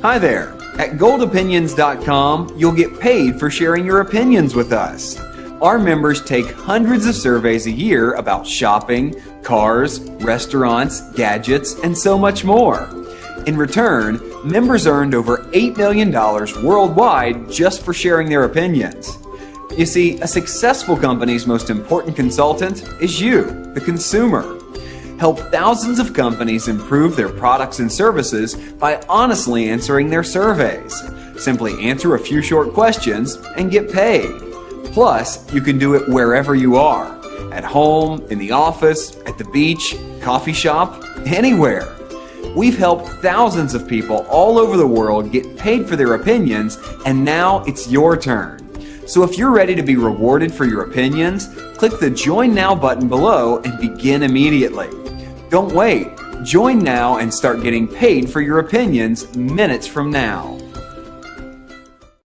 Hi there. At goldopinions.com, you'll get paid for sharing your opinions with us. Our members take hundreds of surveys a year about shopping, cars, restaurants, gadgets, and so much more. In return, members earned over $8 million worldwide just for sharing their opinions. You see, a successful company's most important consultant is you, the consumer. Help thousands of companies improve their products and services by honestly answering their surveys. Simply answer a few short questions and get paid. Plus, you can do it wherever you are. At home, in the office, at the beach, coffee shop, anywhere. We've helped thousands of people all over the world get paid for their opinions, and now it's your turn. So if you're ready to be rewarded for your opinions, click the Join Now button below and begin immediately. Don't wait. Join now and start getting paid for your opinions minutes from now.